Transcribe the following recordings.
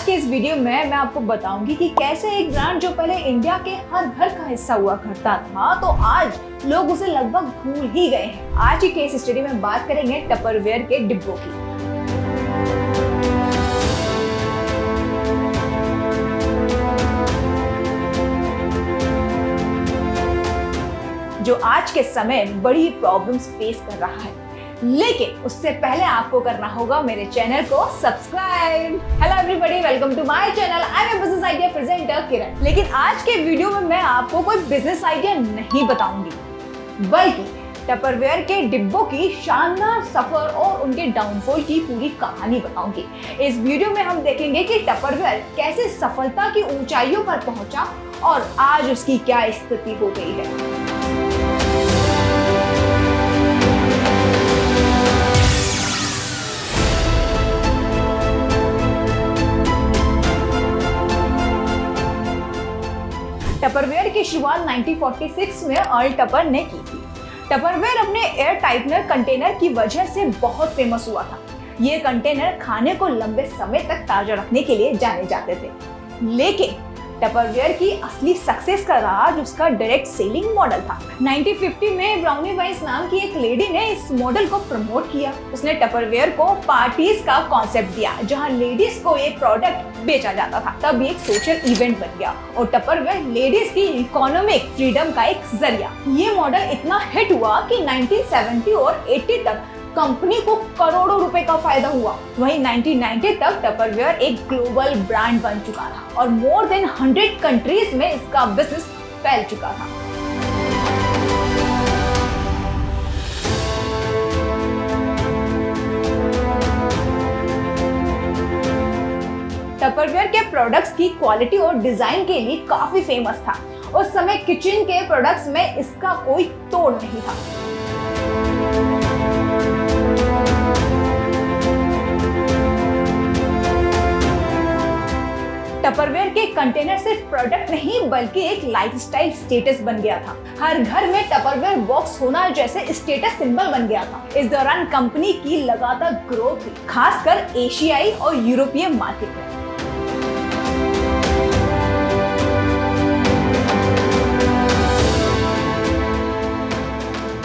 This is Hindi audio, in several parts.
के इस वीडियो में मैं आपको बताऊंगी कि कैसे एक ब्रांड जो पहले इंडिया के हर घर का हिस्सा हुआ करता था, तो आज लोग उसे लगभग भूल ही गए हैं। आज की केस स्टडी में बात करेंगे टपरवेयर के डिब्बों की। जो आज के समय बड़ी प्रॉब्लम्स फेस कर रहा है, लेकिन उससे पहले आपको करना होगा मेरे चैनल को subscribe. Hello everybody, welcome to my channel. I am business idea presenter Kiran. लेकिन आज के वीडियो में मैं आपको कोई बिजनेस आइडिया नहीं बताऊंगी, बल्कि टपरवेयर के डिब्बों की शानदार सफर और उनके डाउनफॉल की पूरी कहानी बताऊंगी। इस वीडियो में हम देखेंगे कि टपरवेयर कैसे सफलता की ऊंचाइयों पर पहुंचा और आज उसकी क्या स्थिति हो गई है। टपरवेयर की शुरुआत 1946 में अर्ल टपर ने की थी। टपरवेयर अपने एयर टाइटनर कंटेनर की वजह से बहुत फेमस हुआ था। ये कंटेनर खाने को लंबे समय तक ताजा रखने के लिए जाने जाते थे। लेकिन टपरवेयर की असली सक्सेस का राज उसका डायरेक्ट सेलिंग मॉडल था। 1950 में ब्राउनी वाइस नाम की एक लेडी ने इस मॉडल को प्रमोट किया। उसने टपरवेयर को पार्टीज का कॉन्सेप्ट दिया, जहां लेडीज को एक प्रोडक्ट बेचा जाता था। तब एक सोशल इवेंट बन गया और टपरवेयर लेडीज की इकोनॉमिक फ्रीडम का एक जरिया। ये मॉडल इतना हिट हुआ कि 1970 और 80 तक कंपनी को करोड़ों रुपए का फायदा हुआ। वहीं 1990 तक टपरवेयर एक ग्लोबल ब्रांड बन चुका था और मोर देन 100 कंट्रीज में इसका बिजनेस फैल चुका था। टपरवेयर के प्रोडक्ट्स की क्वालिटी और डिजाइन के लिए काफी फेमस था। उस समय किचन के प्रोडक्ट्स में इसका कोई तोड़ नहीं था। टपरवेयर के कंटेनर सिर्फ प्रोडक्ट नहीं बल्कि एक लाइफस्टाइल स्टेटस बन गया था। हर घर में टपरवेयर बॉक्स होना जैसे स्टेटस सिंबल बन गया था। इस दौरान कंपनी की लगातार ग्रोथ हुई, खासकर एशियाई और यूरोपीय मार्केट में।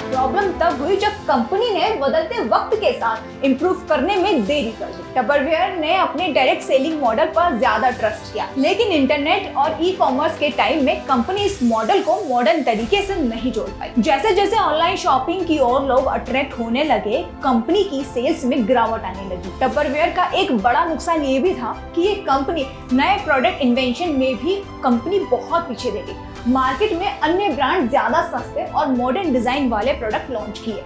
प्रॉब्लम तब हुई जब कंपनी ने बदलते वक्त के साथ इंप्रूव करने में देरी कर दी। टपरवेयर ने अपने डायरेक्ट सेलिंग मॉडल पर ज्यादा ट्रस्ट किया, लेकिन इंटरनेट और ई कॉमर्स के टाइम में कंपनी इस मॉडल को मॉडर्न तरीके से नहीं जोड़ पाई। जैसे जैसे ऑनलाइन शॉपिंग की ओर लोग अट्रैक्ट होने लगे, कंपनी की सेल्स में गिरावट आने लगी। टपरवेयर का एक बड़ा नुकसान ये भी था कि ये कंपनी नए प्रोडक्ट इन्वेंशन में भी कंपनी बहुत पीछे रह गई। मार्केट में अन्य ब्रांड ज्यादा सस्ते और मॉडर्न डिजाइन वाले प्रोडक्ट लॉन्च किए,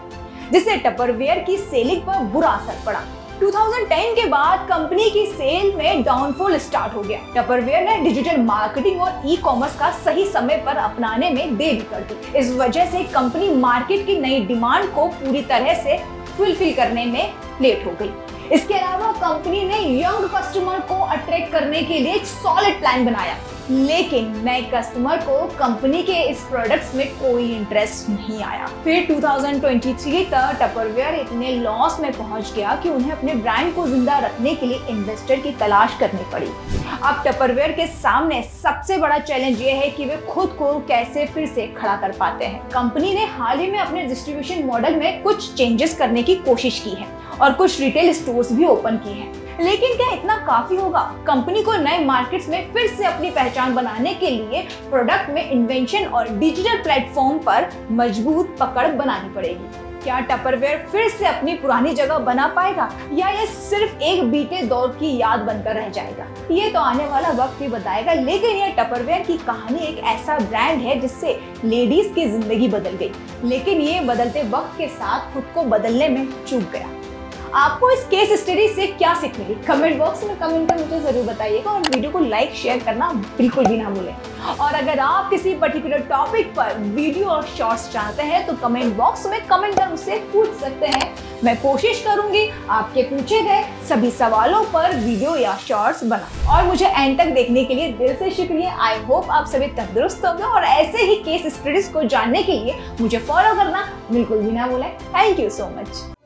जिससे टपरवेयर की सेलिंग पर बुरा असर पड़ा। 2010 के बाद कंपनी की सेल में डाउनफॉल स्टार्ट हो गया। टपरवेयर ने डिजिटल मार्केटिंग और ई कॉमर्स का सही समय पर अपनाने में देरी कर दी। इस वजह से कंपनी मार्केट की नई डिमांड को पूरी तरह से फुलफिल करने में लेट हो गई। इसके अलावा कंपनी ने यंग कस्टमर को अट्रैक्ट करने के लिए एक सॉलिड प्लान बनाया, लेकिन नए कस्टमर को कंपनी के इस प्रोडक्ट्स में कोई इंटरेस्ट नहीं आया। फिर 2023 तक टपरवेयर इतने लॉस में पहुंच गया कि उन्हें अपने ब्रांड को जिंदा रखने के लिए इन्वेस्टर की तलाश करनी पड़ी। अब टपरवेयर के सामने सबसे बड़ा चैलेंज ये है कि वे खुद को कैसे फिर से खड़ा कर पाते हैं। कंपनी ने हाल ही में अपने डिस्ट्रीब्यूशन मॉडल में कुछ चेंजेस करने की कोशिश की है और कुछ रिटेल स्टोर्स भी ओपन किए हैं। लेकिन क्या इतना काफी होगा? कंपनी को नए मार्केट्स में फिर से अपनी पहचान बनाने के लिए प्रोडक्ट में इन्वेंशन और डिजिटल प्लेटफॉर्म पर मजबूत पकड़ बनानी पड़ेगी। क्या टपरवेयर फिर से अपनी पुरानी जगह बना पाएगा या ये सिर्फ एक बीते दौर की याद बनकर रह जाएगा? ये तो आने वाला वक्त ही बताएगा। लेकिन ये टपरवेयर की कहानी एक ऐसा ब्रांड है जिससे लेडीज की जिंदगी बदल गई, लेकिन ये बदलते वक्त के साथ खुद को बदलने में चूक गया। आपको इस केस स्टडी से क्या सीख मिली? कमेंट बॉक्स में कमेंट कर मुझे जरूर बताइएगा और वीडियो को लाइक शेयर करना बिल्कुल भी ना भूलें। और अगर आप किसी पर्टिकुलर टॉपिक पर वीडियो और शॉर्ट्स चाहते हैं तो कमेंट बॉक्स में कमेंट कर मुझसे पूछ सकते हैं। मैं कोशिश करूंगी आपके पूछे गए सभी सवालों पर वीडियो या शॉर्ट्स बना। और मुझे एंड तक देखने के लिए दिल से शुक्रिया। आई होप आप सभी तंदुरुस्त होंगे और ऐसे ही केस स्टडीज को जानने के लिए मुझे फॉलो करना बिल्कुल भी ना भूलें। Thank you so much.